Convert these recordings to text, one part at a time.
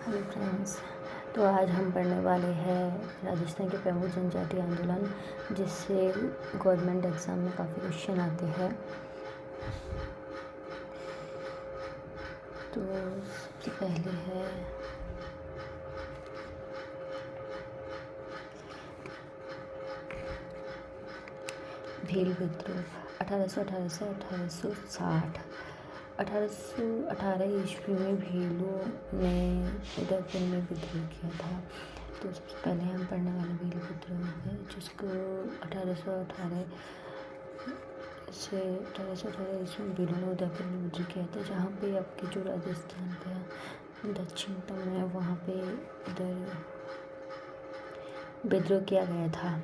Hello friends. तो आज हम पढ़ने वाले हैं राजस्थान के प्रमुख जनजातीय आंदोलन, जिससे गवर्नमेंट एग्ज़ाम में काफ़ी क्वेश्चन आते हैं। तो सबसे पहले है भील विद्रोह 1818 से 1860। 1818 ईस्वी में भीलों ने उदयपुर में विद्रोह किया था। तो सबसे पहले हम पढ़ने वाले भील विद्रोह है, जिसको 1818 से 1818 ईस्वी में भीलों ने उदयपुर में विद्रोह किया था, जहाँ पे आपके जो राजस्थान का दक्षिणतम है वहाँ पे इधर विद्रोह किया गया था।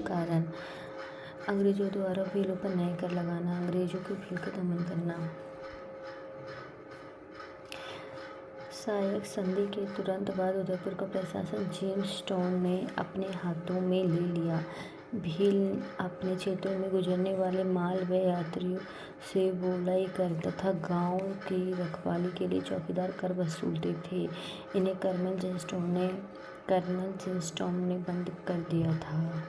कारण अंग्रेजों द्वारा भीलों पर नए कर लगाना, अंग्रेजों के भील का दमन करना। सहायक संधि के तुरंत बाद उदयपुर का प्रशासन जेम्स टाउन ने अपने हाथों में ले लिया। भील अपने क्षेत्रों में गुजरने वाले माल व यात्रियों से बोलाई कर तथा गांव की रखवाली के लिए चौकीदार कर वसूलते थे। इन्हें कर्नल जेम्सटाउन ने बंद कर दिया था।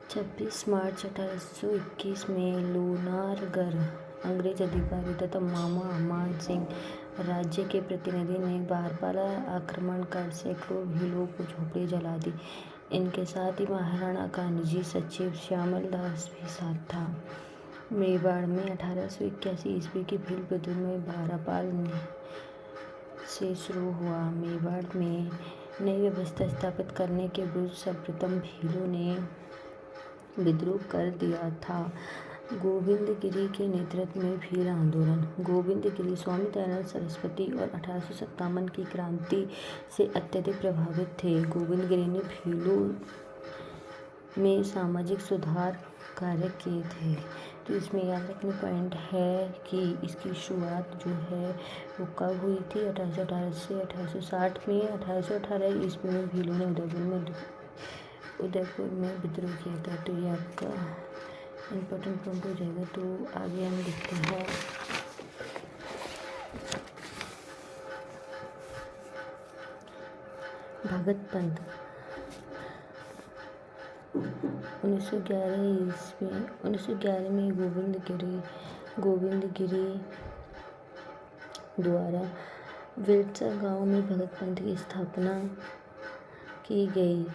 26 मार्च 1821 में लोनारगर अंग्रेज अधिकारी तथा मामा मान सिंह राज्य के प्रतिनिधि ने बारपाला आक्रमण कर सैकड़ों भीलों को झोपड़ी जला दी। इनके साथ ही महाराणा का निजी सचिव श्यामल दास भी साथ था। मेवाड़ में 1881 ईस्वी की भील विद्रोह में बारपाल से शुरू हुआ। मेवाड़ में नई व्यवस्था स्थापित करने के विरुद्ध सर्वप्रथम भीलों ने विद्रोह कर दिया था। गोविंदगिरी के नेतृत्व में भील आंदोलन। गोविंदगिरी स्वामी दयानंद सरस्वती और 1857 की क्रांति से अत्यधिक प्रभावित थे। गोविंदगिरी ने भीलों में सामाजिक सुधार कार्य किए थे। तो इसमें याद रखने पॉइंट है कि इसकी शुरुआत जो है वो कब हुई थी, 1818 से 1860 में। 1818 ईस्वी में भीलों ने उदयपुर में विद्रोह किया था। तो ये आपका इम्पोर्टेंट पॉइंट हो जाएगा। तो आगे हम देखते हैं भगत पंथ। 1911 में गोविंदगिरी द्वारा विरसा गांव में भगत पंथ की स्थापना की गई।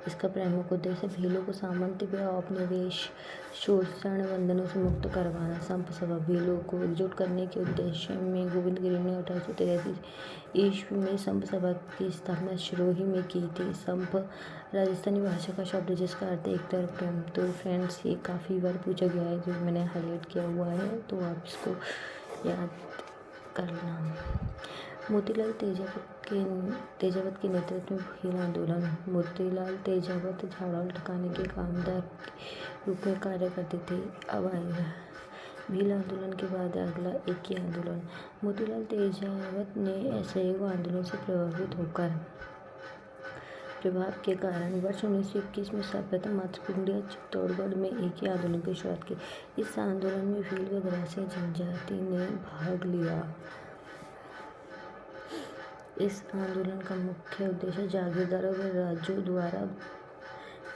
इसका प्रमुख उद्देश्य भीलों को सामंती व औपनिवेश शोषण बंधनों से मुक्त करवाना। संप सभा। भीलों को एकजुट करने के उद्देश्य में गोविंदगिरी ने 1833 ईस्वी में संप सभा की स्थापना सिरोही में की थी। संप राजस्थानी भाषा का शब्द जिसका अर्थ एक तरफ प्रेम। तो फ्रेंड्स, ये काफ़ी बार पूछा गया है, जो मैंने हाईलाइट किया हुआ है, तो आप इसको याद करना। मोतीलाल तेजावत के नेतृत्व में भील आंदोलन। मोतीलाल तेजावत झाड़ू ठिकाने के कामदार के रूप में कार्य करते थे। अब आएगा भील आंदोलन के बाद अगला एकी आंदोलन। मोतीलाल तेजावत ने असहयोग आंदोलन से प्रभाव के कारण वर्ष 1921 में सर्वप्रथम मातृभूमि चित्तौड़गढ़ में एकी आंदोलन की शुरुआत की। इस आंदोलन में भील व द्रासी जनजाति ने भाग लिया। इस आंदोलन का मुख्य उद्देश्य जागीरदारों व राजों द्वारा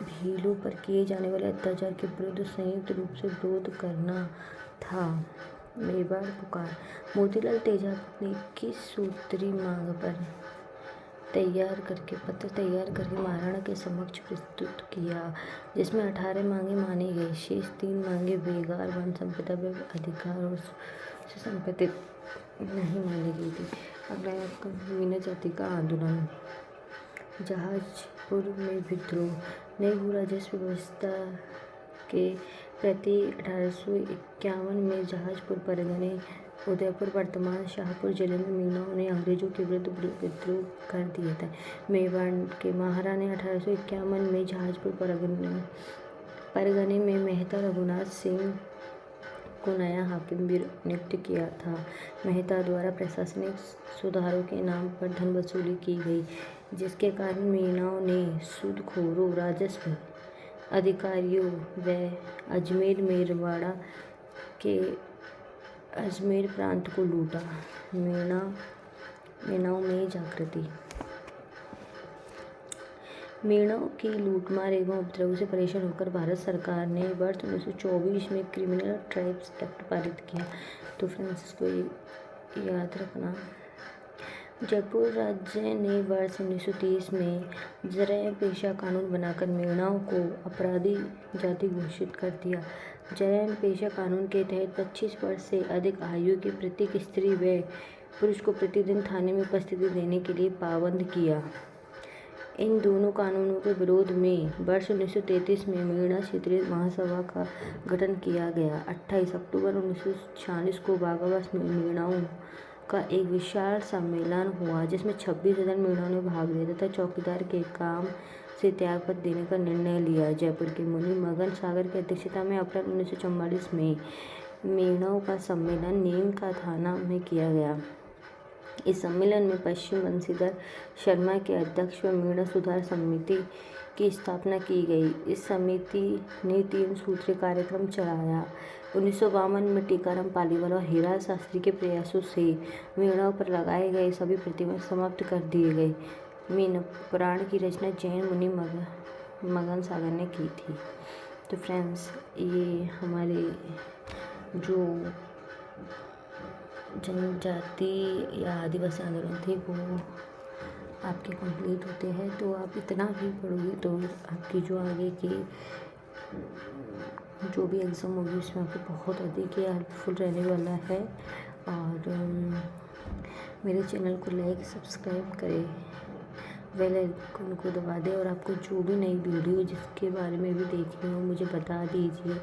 भीलों पर किए जाने वाले अत्याचार के विरुद्ध संयुक्त रूप से विरोध करना था। मेवाड़ पुकार। मोतीलाल तेजावत ने 21 सूत्री मांग पर पत्र तैयार करके महाराणा के समक्ष प्रस्तुत किया, जिसमें 18 मांगे मानी गई। शेष 3 मांगे बेगार, वन संपदा व अधिकार और से संबंधित नहीं मानी गई थी। अगला है आपका मीना जाति का आंदोलन। जहाजपुर में विद्रोह। नई भू राजस्व व्यवस्था के प्रति 1851 में जहाजपुर परगने उदयपुर वर्तमान शाहपुर जिले में मीनाओं ने अंग्रेजों के विरुद्ध विद्रोह कर दिया था। मेवाड़ के महाराणा ने 1851 में जहाजपुर परगने में मेहता रघुनाथ सिंह को नया हाकिम भी नियुक्त किया था। मेहता द्वारा प्रशासनिक सुधारों के नाम पर धन वसूली की गई, जिसके कारण मीनाओं ने सूदखोरों, राजस्व अधिकारियों व अजमेर प्रांत को लूटा। मीणा मेणाओं में जागृति। मेणाओं की लूटमार एवं उपद्रव से परेशान होकर भारत सरकार ने वर्ष 1924 में क्रिमिनल ट्राइब्स एक्ट पारित किया। तो फ्रेंड्स इसको याद रखना। जयपुर राज्य ने वर्ष 1930 में जरह पेशा कानून बनाकर मेणाओं को अपराधी जाति घोषित कर दिया। जरह पेशा कानून के तहत 25 वर्ष से अधिक आयु की प्रत्येक स्त्री व पुरुष को प्रतिदिन थाने में उपस्थिति देने के लिए पाबंद किया। इन दोनों कानूनों के विरोध में वर्ष 1933 में मेणा क्षेत्रीय महासभा का गठन किया गया। 28 अक्टूबर 1946 को बागाबास में मेणाओं का एक विशाल सम्मेलन हुआ जिसमें 26,000 मेणाओं ने भाग लिया तथा चौकीदार के काम से त्यागपत्र देने का निर्णय लिया। जयपुर के मुनि मगन सागर की अध्यक्षता में अप्रैल 1944 में मेणाओं का सम्मेलन नीम का थाना में किया गया। इस सम्मेलन में पश्चिम बंशीधर शर्मा के अध्यक्ष व मेणा सुधार समिति की स्थापना की गई। इस समिति ने 3 सूत्रीय कार्यक्रम चलाया। 1952 में टीकाराम पालीवाल और हीरा शास्त्री के प्रयासों से मेणाओं पर लगाए गए सभी प्रतिबंध समाप्त कर दिए गए। मेन पुराण की रचना जैन मुनि मगन सागर ने की थी। तो फ्रेंड्स ये हमारे जो जनजाति या आदिवासी आंदोलन थे वो आपके कंप्लीट होते हैं। तो आप इतना भी पढ़ोगे तो आपकी जो आगे की जो भी एग्ज़ाम होगी उसमें आपको बहुत अधिक ही हेल्पफुल रहने वाला है। और मेरे चैनल को लाइक सब्सक्राइब करें, बेल आइकन को दबा दें और आपको जो भी नई वीडियो जिसके बारे में भी देखनी हो मुझे बता दीजिए।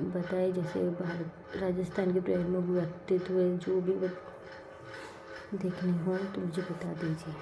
बताए जैसे भारत राजस्थान के प्रमुख व्यक्तित्व जो भी देखनी हो तो मुझे बता दीजिए।